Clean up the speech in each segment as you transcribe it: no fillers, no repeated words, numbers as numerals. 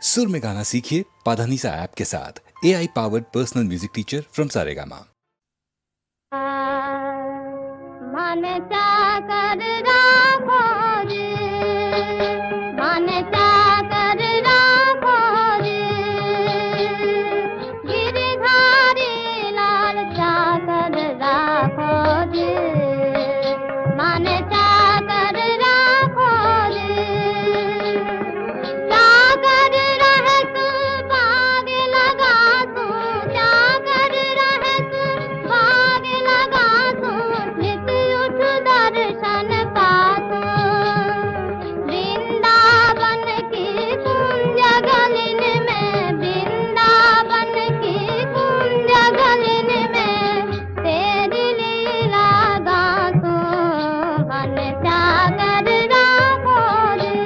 सुर में गाना सीखिए पाधानीसा ऐप के साथ। AI powered personal music teacher from Saregama. मन चाकर राखो रे, मन चाकर राखो रे, गिरधारी लाल चाकर राखो रे, मन चाकर राखो रे, चाकर रहत बाग लगा तू, चाकर रहत बाग लगा तू, नित उठ दर्शन पातू, वृंदावन की कुंज गलिन में, वृंदावन की कुंज गलिन में, तेरी लीला गातू, मन चाकर राखो रे।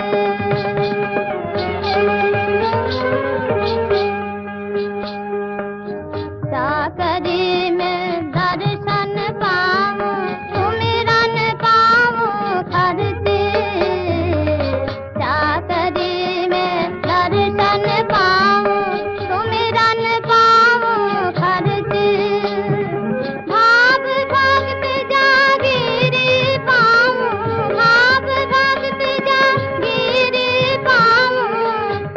चाकरी में दर्शन पाऊं, सुमिरन पाऊं करती, चाकरी में दर्शन पाऊं, सुमिरन पाऊं करती, भाव भक्त जागीरी पाऊं, भाव भक्त जागीरी पाऊं,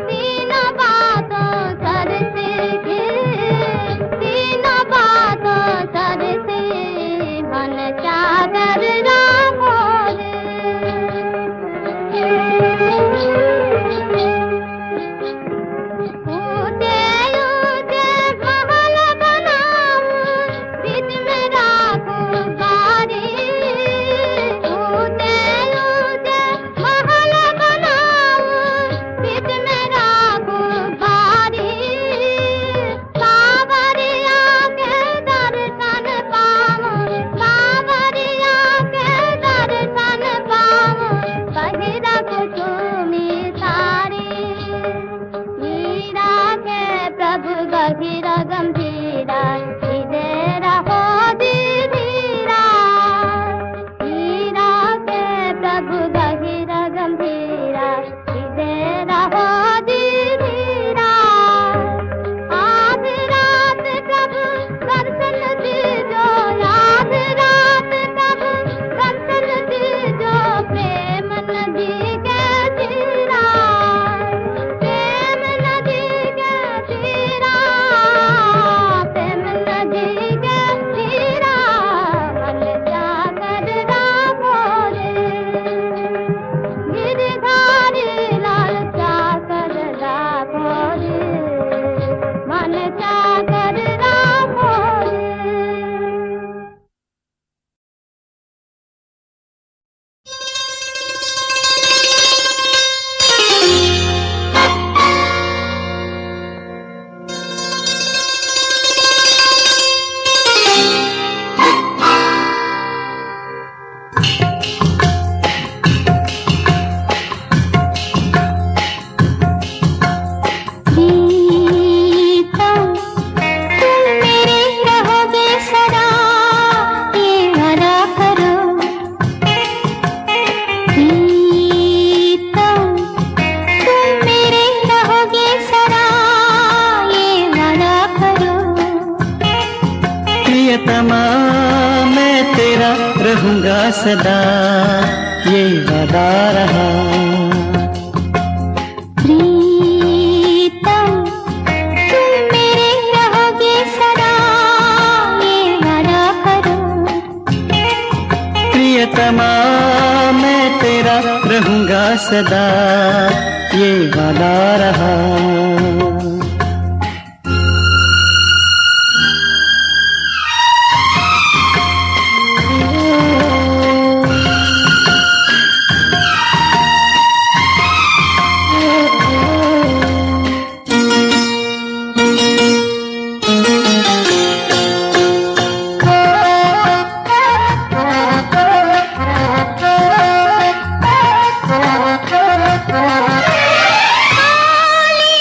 तीन बातों सरती की, तीन बातों सरती, मन चाकर राखो रे। ऊंचे ऊंचे महल बनाऊं, बीच में राखूं बारी, ऊंचे ऊंचे महल बनाऊं, बीच में राखूं बारी, सावरिया के दर्शन पाऊं, सावरिया के दर्शन पाऊं, पहिरा कुसुमी साड़ी, मीरा के प्रभु गहीरा गंभीरा, इधर रहो दीदीरा, मीरा के प्रभु गहीरा गंभीरा, इधर रहो दीदीरा, आज रात प्रभु दर्शन दीजो, आज रात प्रभु दर्शन दीजो, प्रेम नदी के तीरा, प्रेम नदी के तीरा, प्रेम नदी के तीरा, मन चाकर राखो रे, गिरधारी लाल चाकर राखो रे, मन चाकर राखो रे। प्रीतम तुम मेरे रहोगे सदा, ये वादा करो, प्रीतम तुम मेरे रहोगे सदा, ये वादा करो, प्रियतमा मैं तेरा रहूंगा सदा, ये वादा रहा। प्रीतम तुम मेरे रहोगे सदा, ये वादा करो, प्रियतमा मैं तेरा रहूंगा सदा, ये वादा रहा। खाली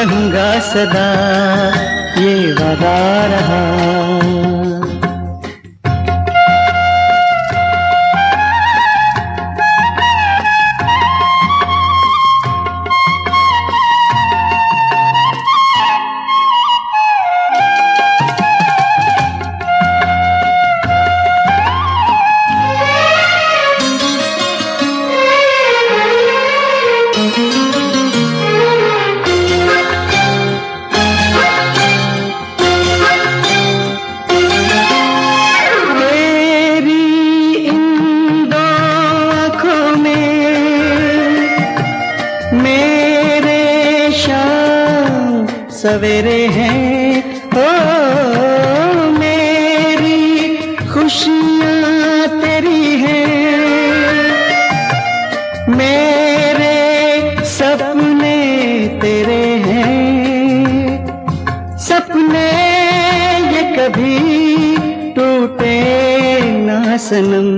रहूंगा सदा, ये वादा रहा। सवेरे हैं ओ मेरी खुशियाँ तेरी हैं, मेरे सपने तेरे हैं, सपने ये कभी टूटे ना सनम।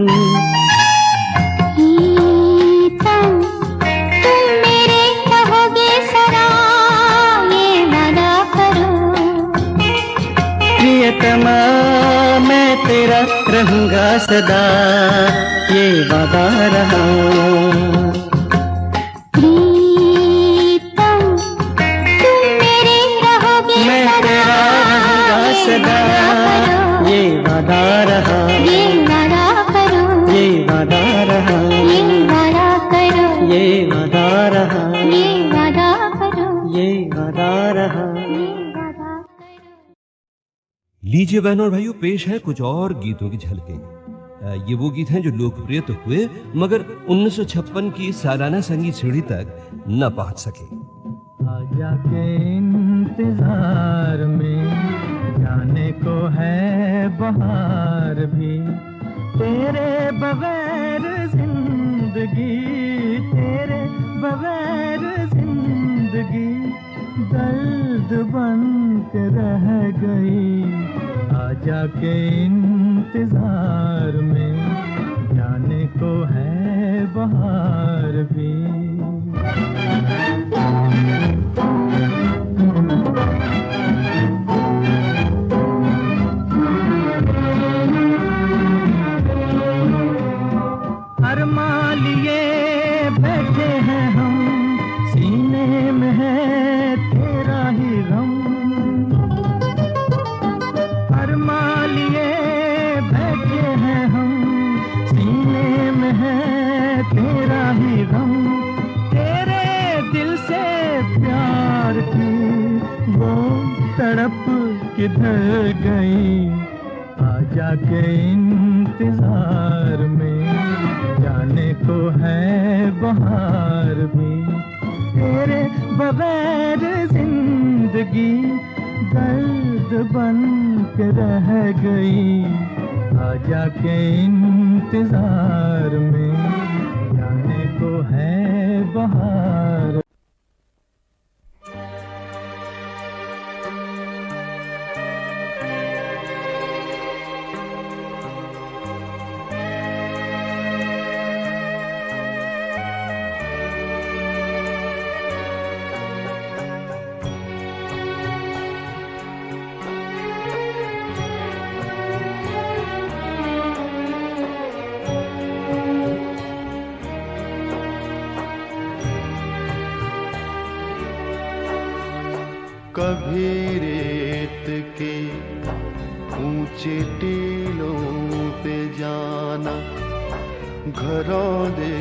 प्रियतमा मैं तेरा रहूंगा सदा, ये वादा रहा। प्रीतम तुम मेरे रहोगे, मैं तेरा रहूंगा सदा, ये वादा रहा। ये वादा करो, ये वादा रहा। ये वादा करो, ये वादा रहा। ये वादा करो, ये वादा रहा। लीजिए बहनों और भाइयों, पेश है कुछ और गीतों की झलकें। ये वो गीत हैं जो लोकप्रिय तो हुए मगर 1956 की सालाना संगीत सीढ़ी तक न पहुंच सके। आजा के इंतजार में जाने को है बहार भी, तेरे बगैर जिंदगी, तेरे बगैर जिंदगी दर्द बन के रह गई। आजा के इंतजार में जाने को है बहार भी। अरमान लिए बैठे हैं हम, सीने में है तेरा ही गम। अरमान लिए बैठे हैं हम, सीने में है तेरा ही गम। तेरे दिल से प्यार की वो तड़प किधर गई। आजा के इंतजार में जाने को है बहार भी, तेरे बगैर जिंदगी दर्द बन के रह गई। आजा के इंतजार में जाने को है बहार। कभी रेत के ऊंचे टीलों पे जाना, घरों दे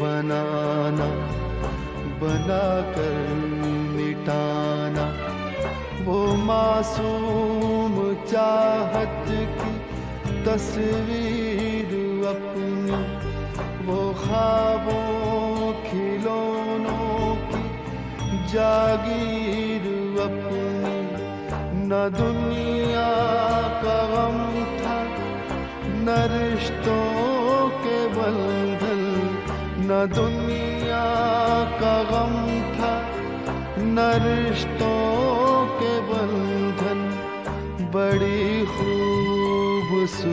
बनाना, बनाकर मिटाना, वो मासूम चाहत की तस्वीर अपनी, वो ख्वाबों खिलौनों की जागीर अपनी। न दुनिया का गम था, न रिश्तों के बंधन, न दुनिया का गम था, न रिश्तों के बंधन। बड़ी खूबसूरत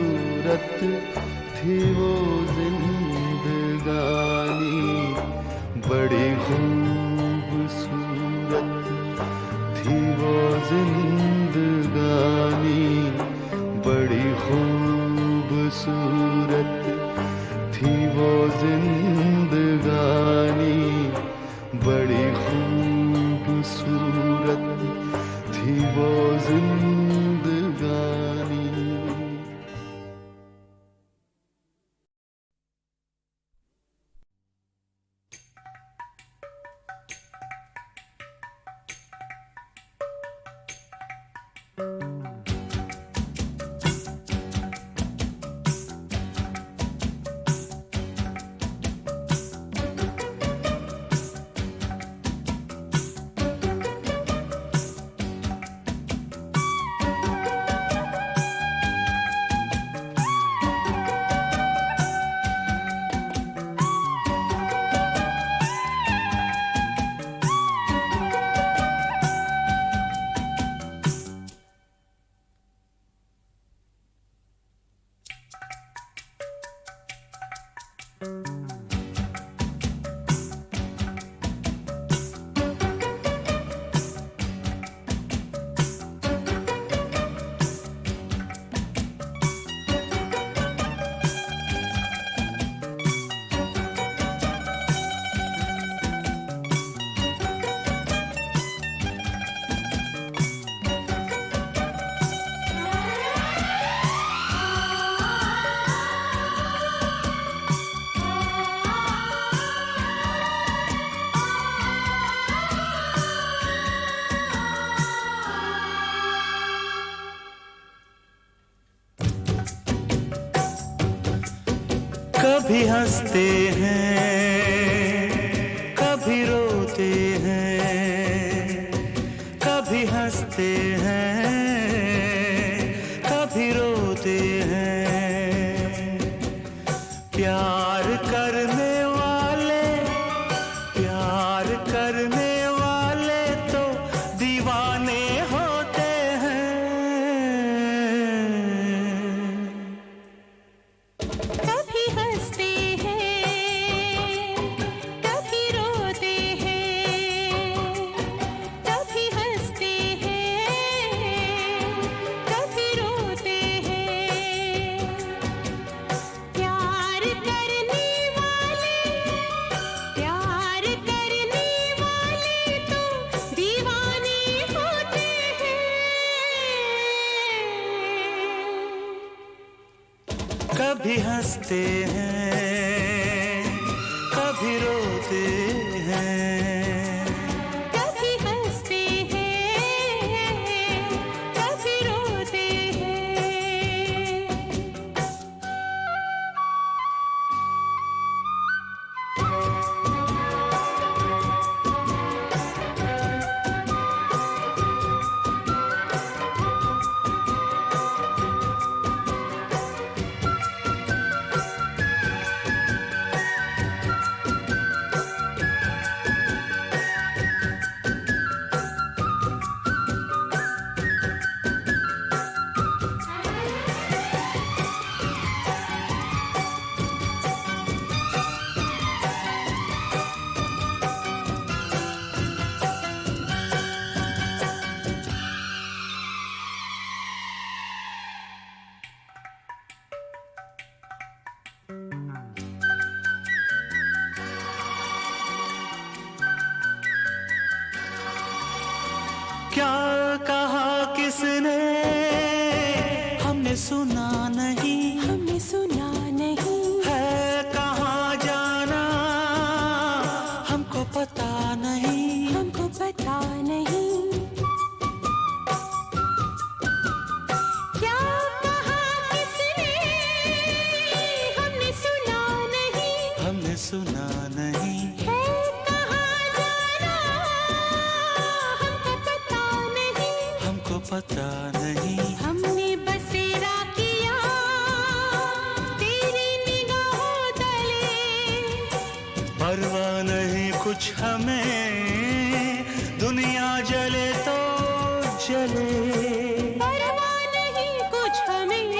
थी वो जिंदगानी, बड़ी खूबसूरत जिंदगानी बड़ी खूबसूरत थी वो जिंदगानी बड़ी खूबसूरत थी वो जिंदगानी। कभी हंसते हैं कभी रोते हैं, कभी हंसते हैं कभी रोते हैं। प्यार करने वाले तो दीवाने होते हैं। कभी हंसते हैं कभी रोते हैं, कभी हंसते हैं कभी रोते हैं। प्यार करने वाले तो दीवाने होते हैं। कभी हंसते हैं कभी रोते हैं। कभी हंसते हैं कभी रोते हैं। क्या कहा किसने हमने सुना नहीं, हमने सुना नहीं, है कहाँ जाना हमको पता नहीं, हमको पता नहीं। क्या कहा किसने हमने सुना नहीं, हमने सुना नहीं। है कहाँ जाना हमको पता नहीं, हमको पता नहीं। हमने बसेरा किया तेरी निगाहों तले, परवाह नहीं कुछ हमें दुनिया जले तो जले। परवाह नहीं कुछ हमें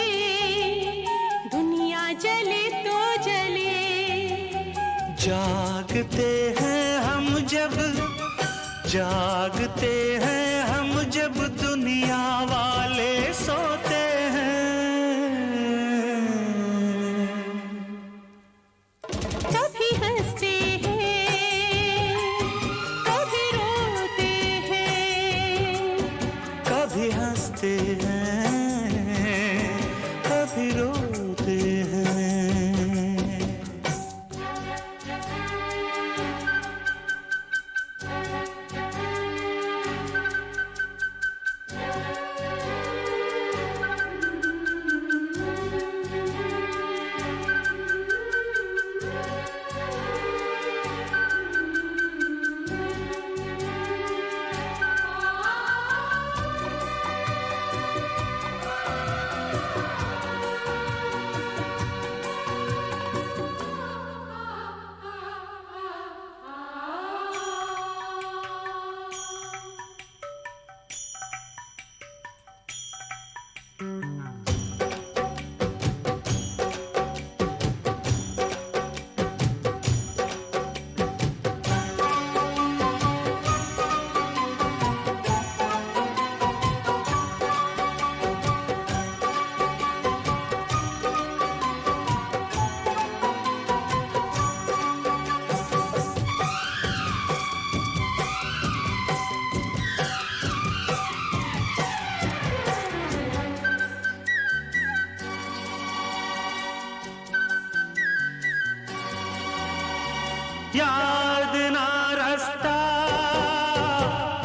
दुनिया जले तो जले। जागते हैं हम जब हंसते हैं कभी रोते हैं। याद ना रास्ता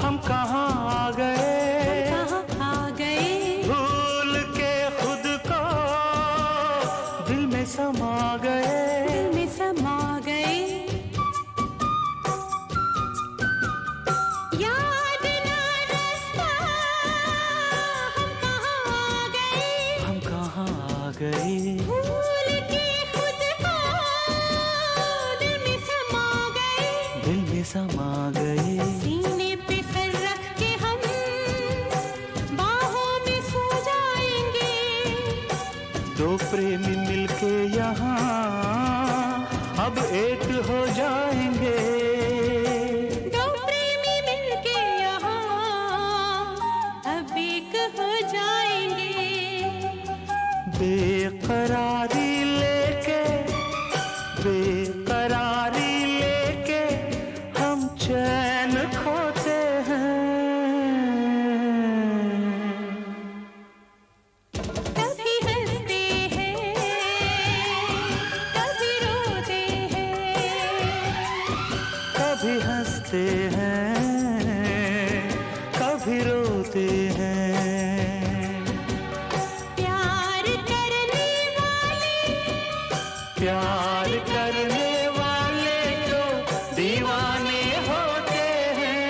हम कहाँ आ गए, कहाँ आ गए, भूल के खुद को दिल में समा गए, दिल में समा गए। याद ना रास्ता हम कहाँ आ गए, भूल के खुद को दिल में समा गए, दिल में समा गए। सीने पे सर रख के हम बाहों में सो जाएंगे, दो प्रेमी मिलके यहाँ अब एक हो जाएंगे, दो प्रेमी मिलके यहाँ अब एक हो जाएंगे। बेकरारी लेके, बेकरारी लेके हम चैन खोते हैं, कभी हंसते हैं कभी रोते हैं, कभी हंसते हैं कभी रोते हैं। प्यार करने वाले, प्यार करने वाले जो दीवाने होते हैं,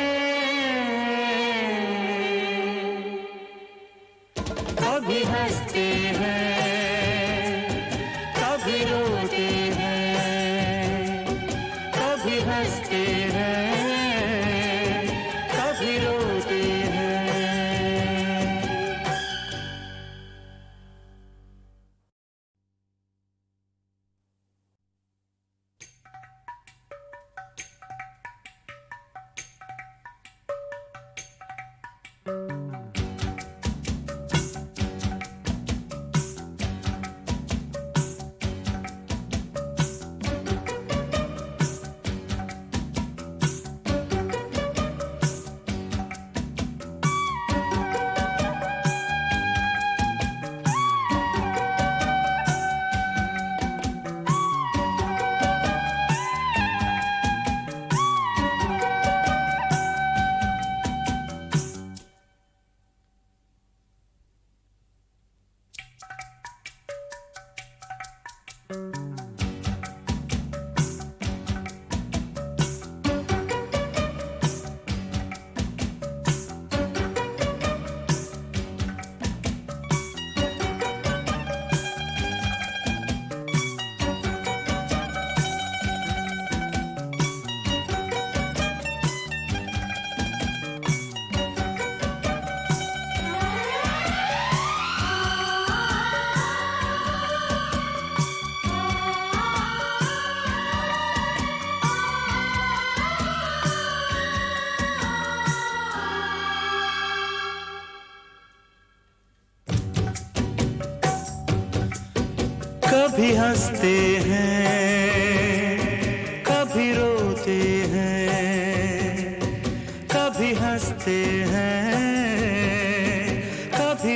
कभी हंसते हैं कभी रोते हैं, कभी हंसते हैं कभी रोते हैं। कभी हंसते हैं कभी रोते हैं, कभी हंसते हैं कभी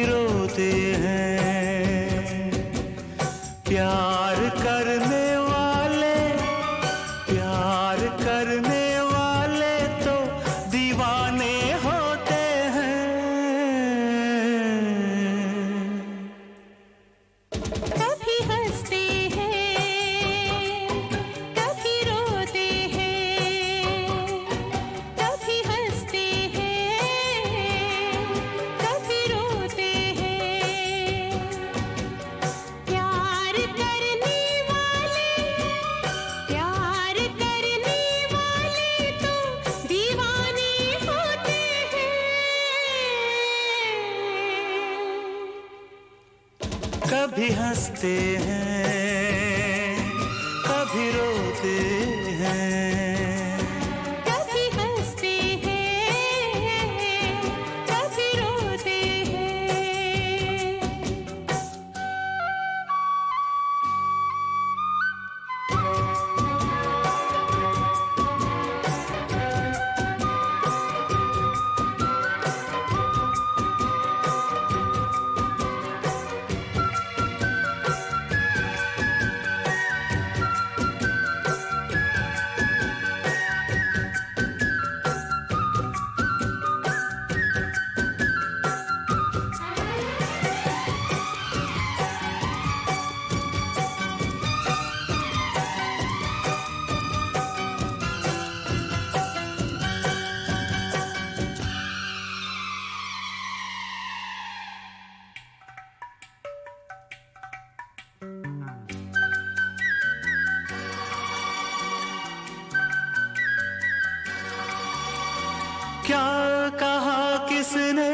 कभी हंसते हैं कभी रोते हैं, कभी हंसते हैं कभी रोते हैं। क्या कहा किसने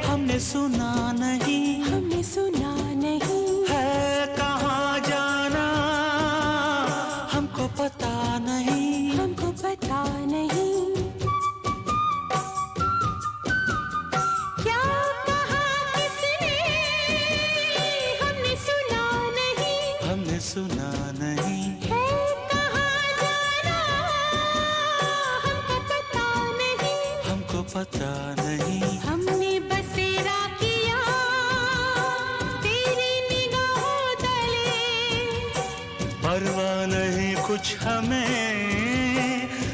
हमने सुना नहीं, हमने सुना नहीं, है कहाँ जाना हमको पता नहीं, हमको पता नहीं। क्या कहा किसने हमने सुना नहीं, हमने सुना नहीं, है कहाँ जाना हमको पता नहीं, हमको पता नहीं। हमने बसेरा किया तेरी निगाहों तले, परवाह नहीं कुछ हमें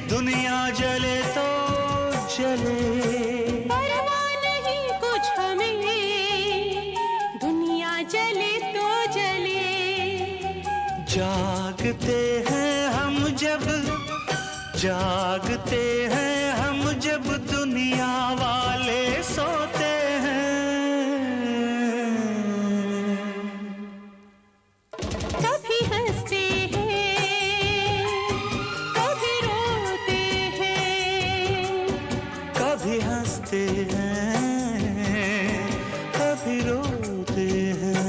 दुनिया जले तो जले, परवाह नहीं कुछ हमें दुनिया जले तो जले। जागते हैं हम जब, जागते हैं हम जब दुनिया वाले सोते हैं, कभी हंसते हैं कभी रोते हैं, कभी हंसते हैं कभी रोते हैं।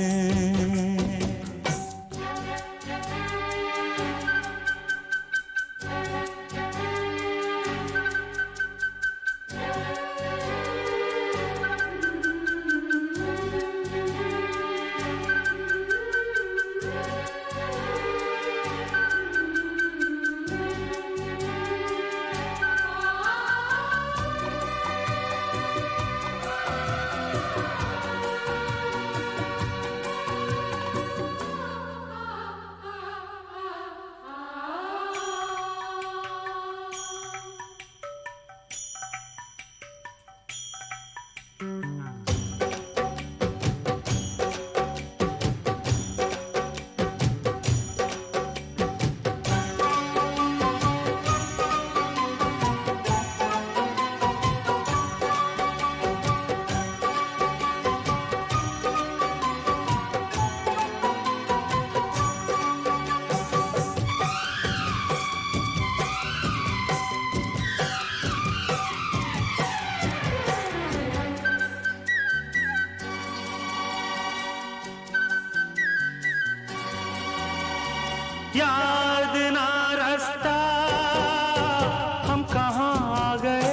याद ना रास्ता हम कहाँ आ गए,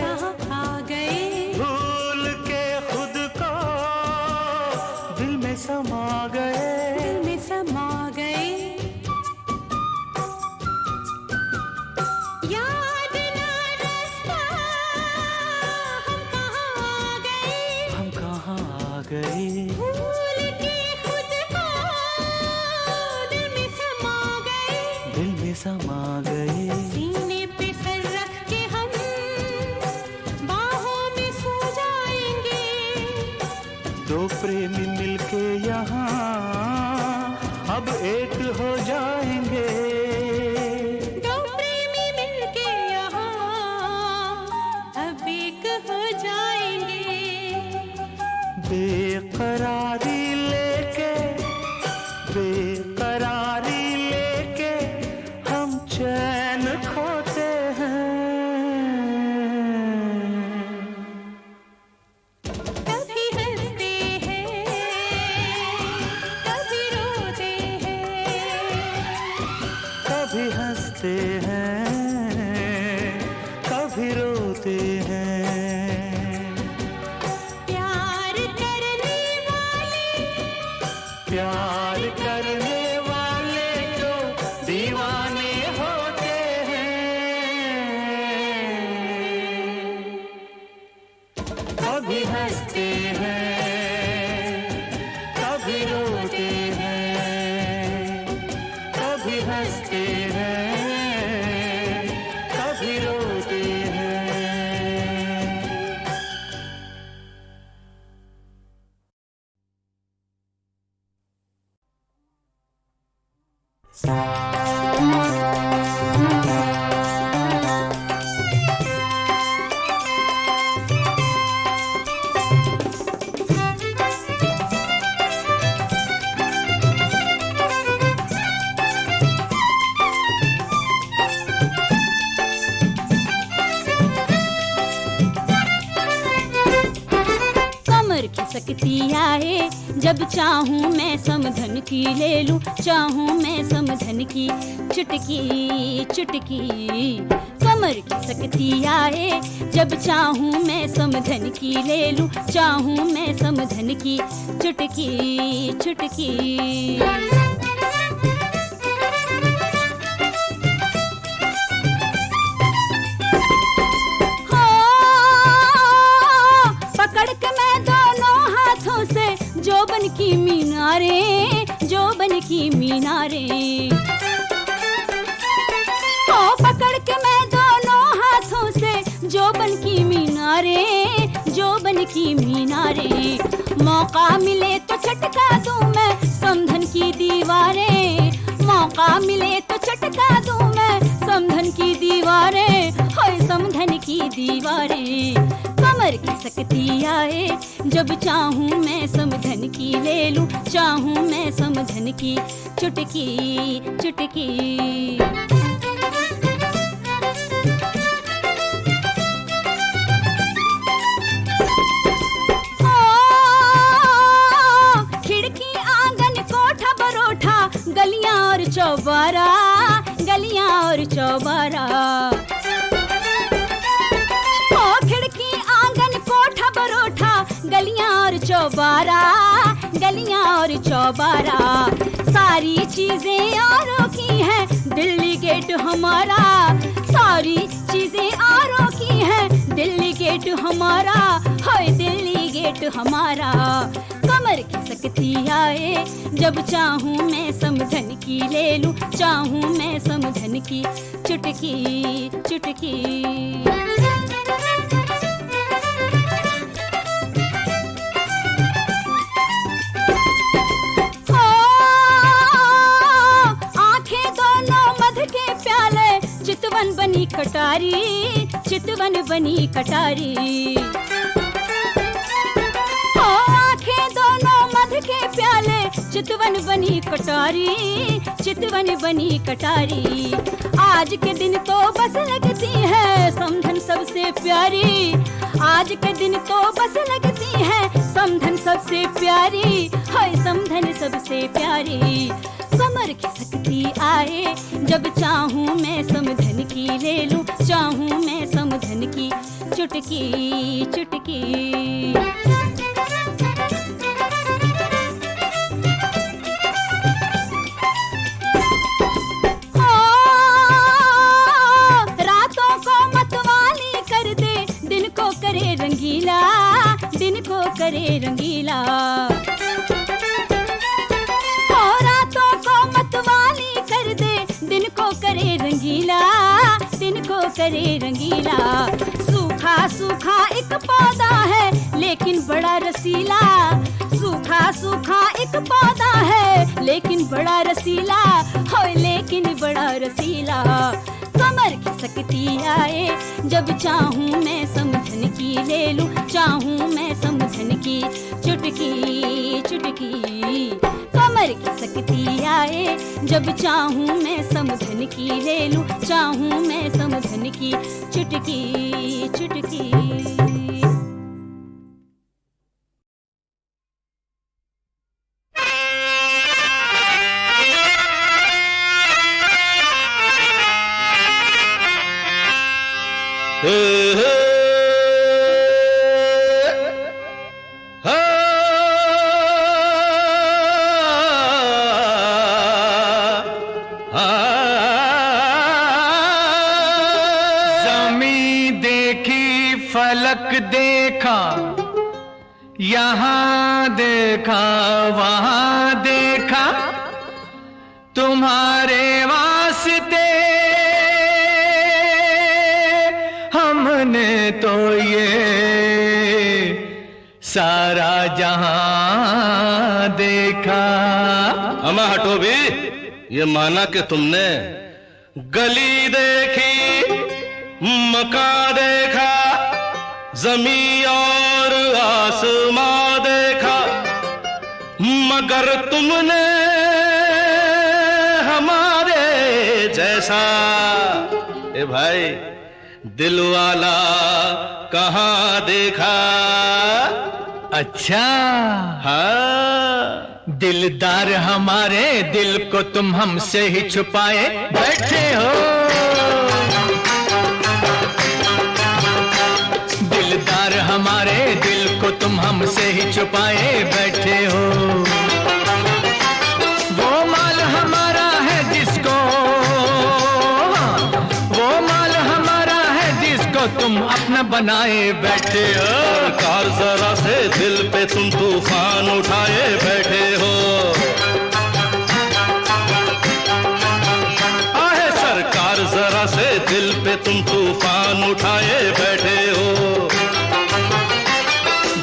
कहाँ आ गए, भूल के खुद को दिल में समा गए, दिल में समा गए। याद ना रास्ता हम कहाँ आ गए, हम कहाँ आ गए, भूल के खुद को दिल में समा गए, दिल में समा गए। सीने पे सर रख के हम बाहों में सो जाएंगे, दो प्रेमी मिलके यहाँ अब एक हो जाएंगे, दो प्रेमी मिलके यहाँ अब एक हो जाएंगे। बेकरारी लेके, बेकरारी लेके हम चैन खोते हैं, कभी हंसते हैं कभी हंसते हैं, कभी रोते हैं, कभी हंसते हैं, कभी रोते हैं। कमर खिसकती आए जब चाहूं मैं समधन की ले लूं, चाहूं मैं समधन की चुटकी चुटकी। कमर खिसकती आए जब चाहूं मैं समधन की ले लूं, चाहूं मैं समधन की चुटकी चुटकी। जोबन की मीनारे, जोबन की मीनारे, ओ पकड़ के मैं दोनों हाथों से जोबन की मीनारे, जोबन की मीनारे। मौका मिले तो चटका दूं मैं समधन की दीवारें, मौका मिले तो चटका दूं मैं समधन की दीवारें, हाय समधन की दीवारें। कमर खिसकती आए जब चाहूं मैं समधन की ले लूं, चाहूं मैं समधन की चुटकी चुटकी। खिड़की आंगन कोठा बरोठा, गलियां और चौबारा, गलियां और चौबारा। खिड़की आंगन कोठा बरोठा, गलियां और चौबारा, गलियां और चौबारा। सारी चीजें औरों की हैं, दिल्ली गेट हमारा, सारी चीजें औरों की हैं, दिल्ली गेट हमारा, हाय दिल्ली गेट हमारा। कमर खिसकती आए जब चाहूं मैं समधन की ले लूं, चाहूं मैं समधन की चुटकी चुटकी। चितवन बनी कटारी, चितवन बनी कटारी। ओ आंखें दोनों मध के प्याले, चितवन बनी कटारी, चितवन बनी कटारी। आज के दिन तो बस लगती है समधन सबसे प्यारी, आज के दिन तो बस लगती है समधन सबसे प्यारी, हाय समधन सबसे प्यारी। कमर खिसकती आए जब चाहूं मैं समधन की ले लूं, चाहूं मैं समधन की चुटकी चुटकी। रातों को मतवाली कर दे, दिन को करे रंगीला, दिन को करे रंगीला। मतवाली कर दे, दिन को करे रंगीला, दिन को करे रंगीला। सूखा सूखा एक पौधा है लेकिन बड़ा रसीला, सूखा सूखा एक पौधा है लेकिन बड़ा रसीला, होय लेकिन बड़ा रसीला। कमर खिसकती आए जब चाहूं मैं समधन की ले लूं, चाहूं मैं समधन की चुटकी चुटकी। कमर खिसकती आए जब चाहूं मैं समधन की ले लूं, चाहूं मैं समधन की चुटकी चुटकी। जमीं देखी फलक देखा, यहाँ देखा वहाँ देखा तुम्हारे वास्ते हमने तो ये सारा जहां देखा। अमा हटो भी, ये माना कि तुमने गली देखी, मकान देखा, जमी और आसमां देखा, मगर तुमने हमारे जैसा ए भाई दिल वाला कहाँ देखा। अच्छा हाँ, दिलदार हमारे दिल को तुम हमसे ही छुपाए बैठे हो। दिलदार हमारे दिल को तुम हमसे ही छुपाए बैठे हो। वो माल हमारा है जिसको, वो माल हमारा है जिसको तुम अपना बनाए बैठे हो। सरकार जरा से दिल पे तुम तूफान उठाए बैठे हो। आहे सरकार जरा से दिल पे तुम तूफान उठाए बैठे हो।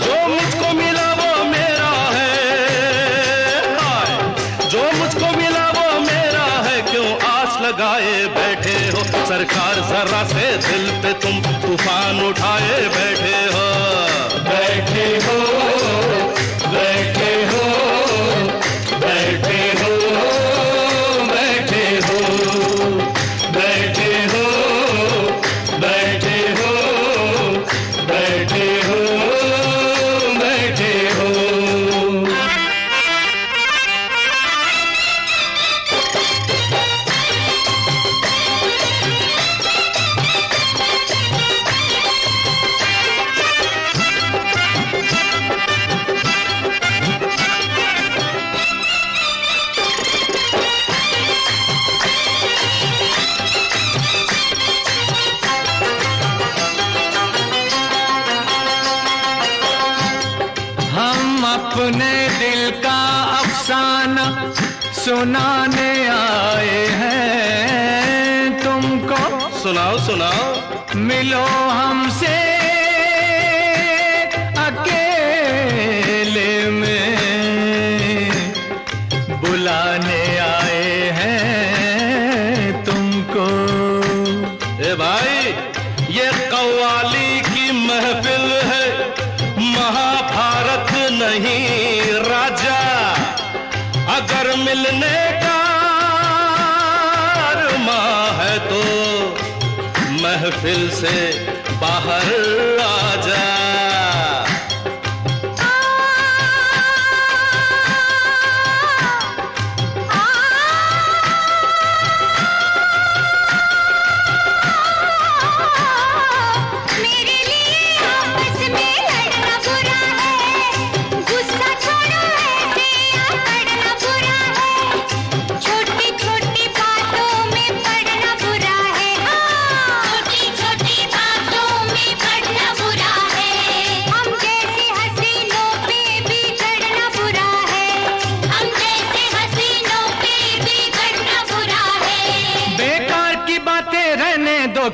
जो मुझको मिला वो मेरा है, जो मुझको मिला वो मेरा है, क्यों आस लगाए बैठे हो। सरकार जरा से दिल पे तुम तूफान उठाए बैठे हो। बैठे हो, बैठे हो, बैठे हो, बैठे हो, बैठे हो, बैठे हो, बैठे हो, बैठे हो। अपने दिल का अफसाना सुनाने आए हैं तुमको। सुनाओ सुनाओ। मिलो हमसे अकेले में, बुलाने आए हैं तुमको। ए भाई, ये कव्वाली की महफिल है, महाभारत नहीं राजा। अगर मिलने का अरमां है तो महफिल से बाहर आ जा।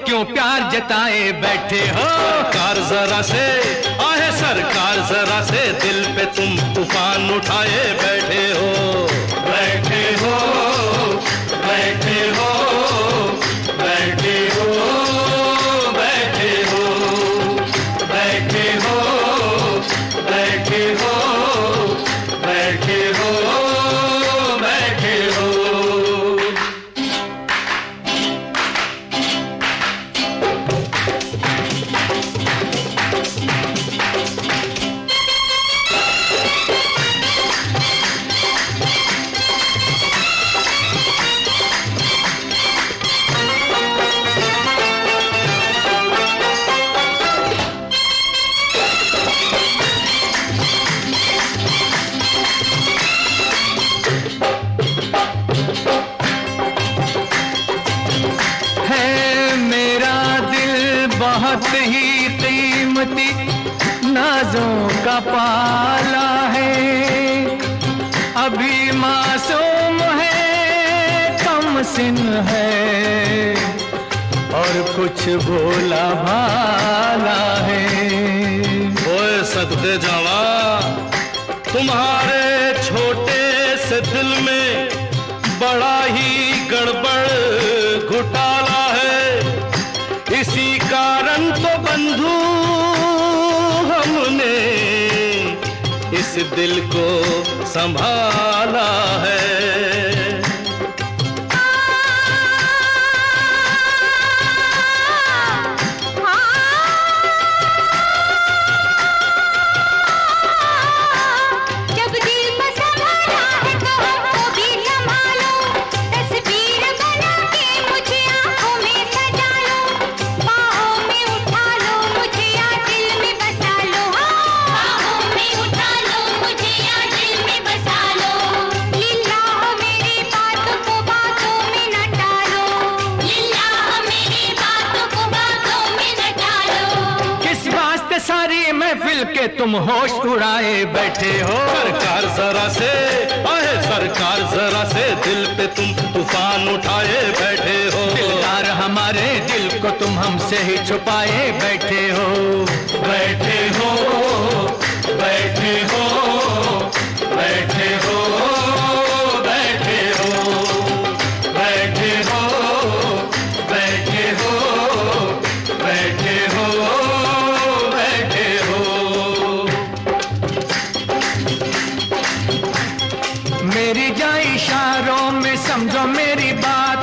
क्यों प्यार जताए बैठे हो। सरकार जरा से, आहे सरकार जरा से दिल पे तुम तूफान उठाए बैठे हो। बैठे हो, बैठे हो, बैठे हो, बैठे हो, बैठे हो, बैठे हो, बैठे हो, बैठे हो। बहुत ही कीमती, नाज नाजों का पाला है, अभी मासूम है, कम सिन है, और कुछ भोला भाला है। ओए सदके जावा, तुम्हारे छोटे से दिल में बड़ा ही गड़बड़ घोटाला है। इसी कारण तो बंधु हमने इस दिल को संभाला है। जब दिल में संभाला है तो हमको भी संभालो, तस्वीर बना के मुझे आँखों में सजा लो, बाहों में उठा लो मुझे या दिल में बसा लो, बाहों में उठा लो मुझे या दिल में बसा लो। लीला मेरी बातों को बातों में न टालो, लीला मेरी बातों को बातों में न टालो। किस वास्ते सारी महफिल के तुम होश उड़ाए बैठे हो। सरकार जरा से आहे सरकार जरा से दिल पे तुम तूफान उठाए बैठे हो। दिलदार हमारे दिल को तुम हमसे ही छुपाए बैठे हो। बैठे हो बैठे हो बैठे हो बैठे हो बैठे हो बैठे हो बैठे हो बैठे हो। मेरी जाए इशारों में समझो मेरी बात,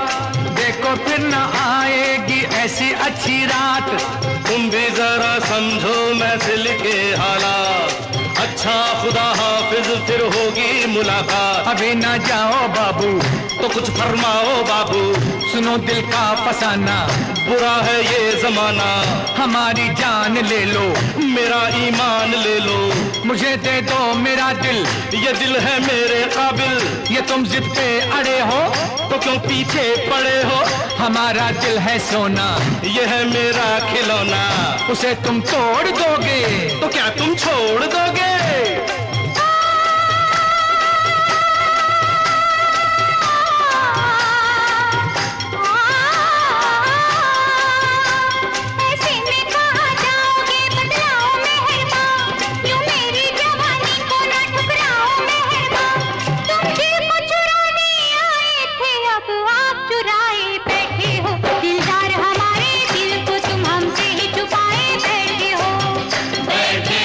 देखो फिर न आएगी ऐसी अच्छी रात। तुम भी जरा समझो महफिल के हालात, अच्छा खुदा हाफिज फिर होगी मुलाकात। अभी ना जाओ बाबू, तो कुछ फरमाओ बाबू, सुनो दिल का फसाना, बुरा है ये जमाना। हमारी जान ले लो, मेरा ईमान ले लो, मुझे दे दो मेरा दिल, ये दिल है मेरे काबिल। ये तुम जिद पे अड़े हो तो क्यों पीछे पड़े हो, हमारा दिल है सोना, ये है मेरा खिलौना। उसे तुम तोड़ दोगे तो क्या तुम छोड़ दोगे। ऐसे में कहाँ जाओगे बदलाओ मेहरबान, यूं मेरी जवानी को ना ठुकराओ मेहरबान। तुम दिल को चुराने आए थे अब आप चुराए बैठे हो। दिलदार हमारे दिल को तुम हमसे ही छुपाए बैठे हो। बैठे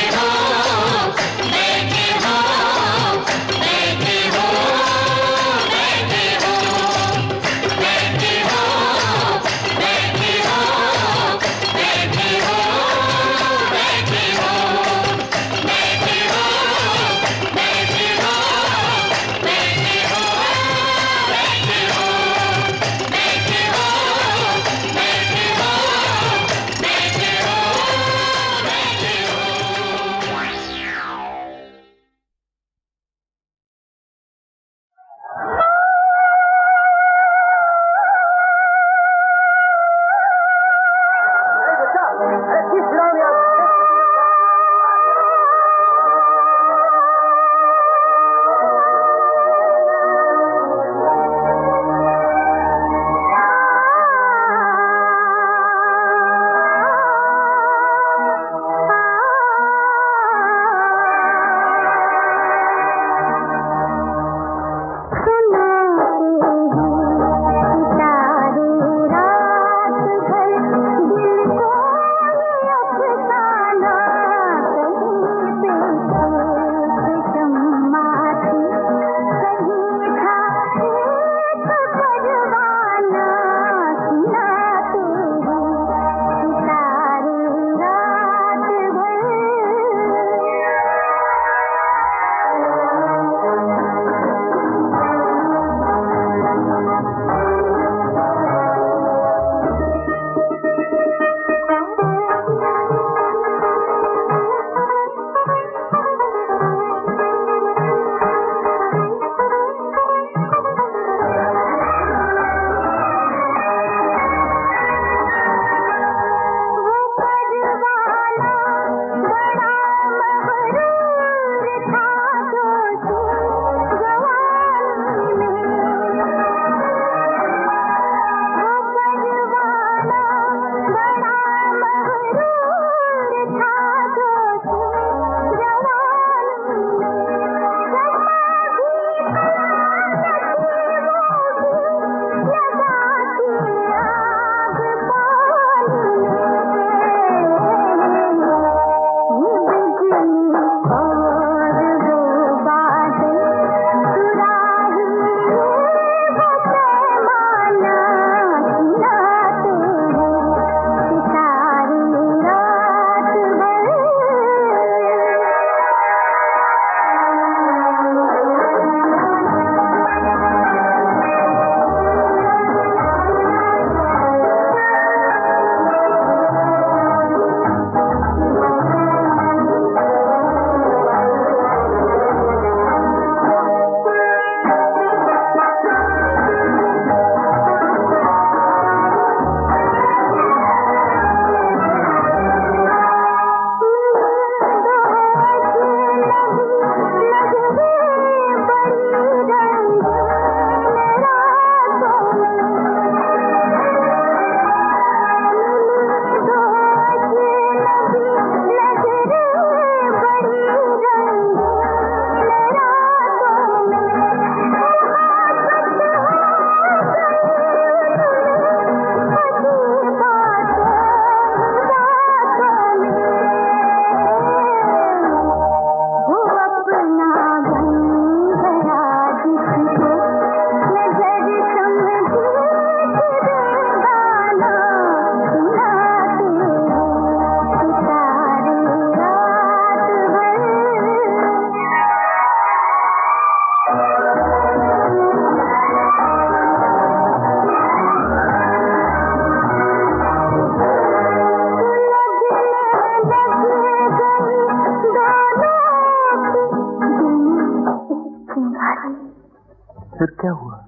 फिर क्या हुआ?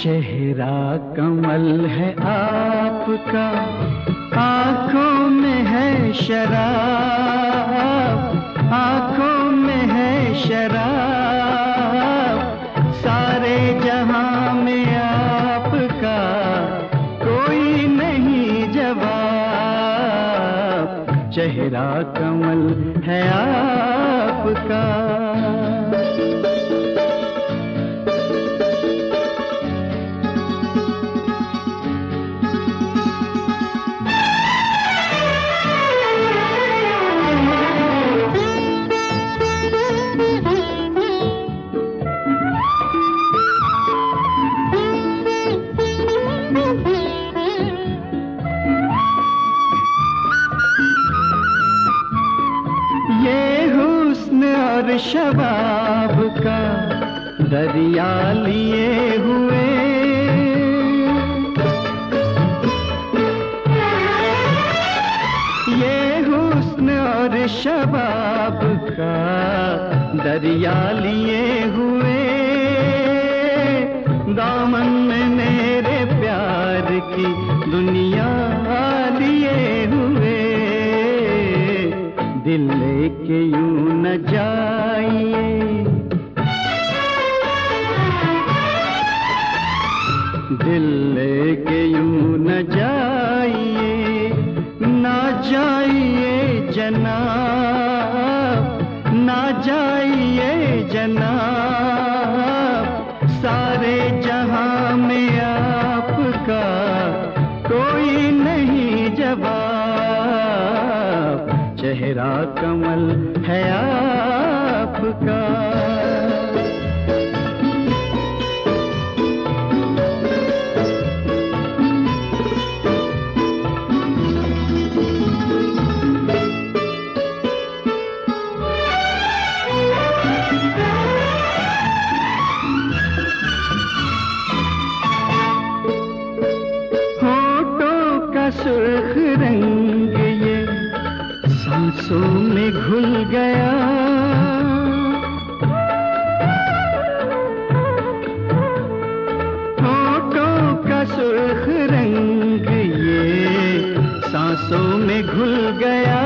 चेहरा कमल है आपका, आंखों में है शराब, आंखों में है शराब, सारे जहां में आपका कोई नहीं जवाब। चेहरा कमल है आपका। शबाब का दरिया लिए हुए, ये हुस्न और शबाब का दरिया लिए हुए, दामन में मेरे प्यार की दुनिया लिए हुए। दिल लेके यूं न जाइए, दिल लेके यूं न जाइए, ना जाइए जनाब, ना जाइए जनाब, सारे जहां में आपका कोई नहीं जवाब। चेहरा कमल है आपका। होठों का सुर्ख रंग ये सांसों में घुल गया, होठों का सुर्ख रंग ये सांसों में घुल गया,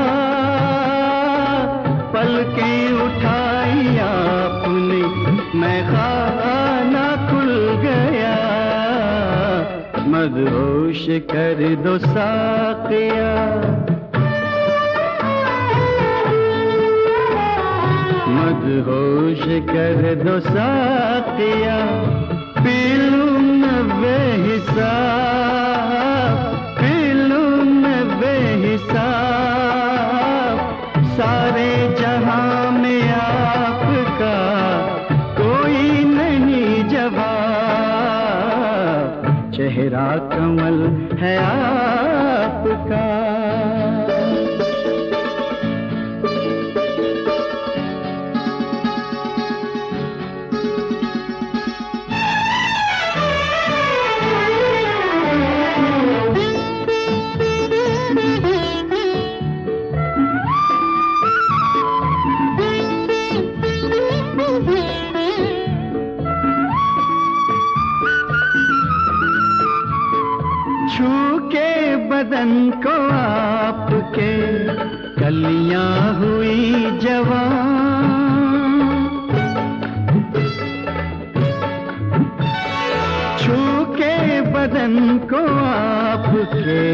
पलकें उठाई आपने मैं खाना खुल गया, मदहोश कर दो साक़िया, मदहोश कर दो साक़िया, पी लूं मैं बेहिसाब, पी लूं मैं चेहरा कमल है आपका। छू के बदन को आपके कलियां हुई जवान, छू के बदन को आपके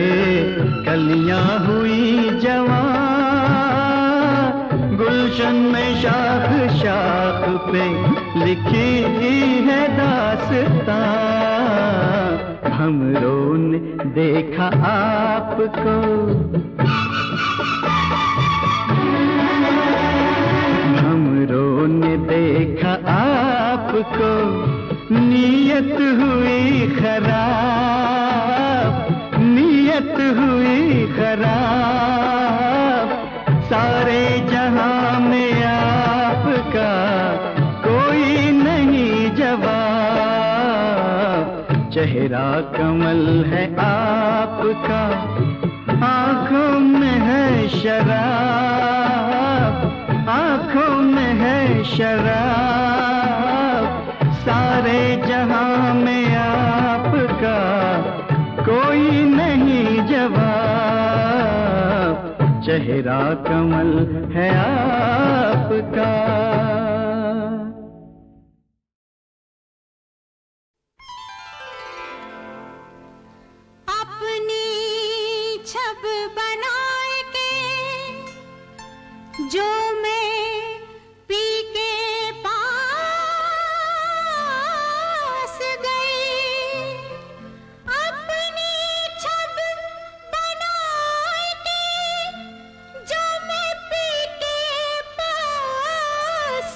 कलियां हुई जवान। गुलशन में शाख शाख पे लिखी है दास्तां। हमरों ने देखा आपको, हमरों ने देखा आपको, नीयत हुई खराब, नीयत हुई खराब। सारे जहां में आपका कोई नहीं जवाब। चेहरा कमल है आपका, आंखों में है शराब, आंखों में है शराब। सारे जहां में आपका कोई नहीं जवाब। चेहरा कमल है आपका। अपनी छब बनाए के जो मैं पी के पास गई, अपनी छब बनाए के जो मैं पी के पास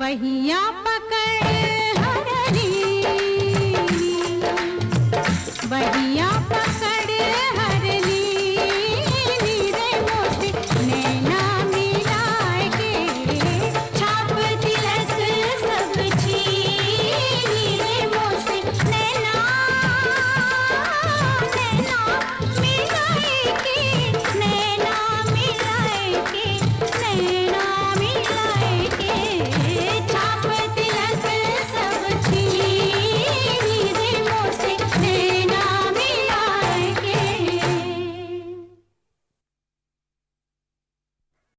पहिया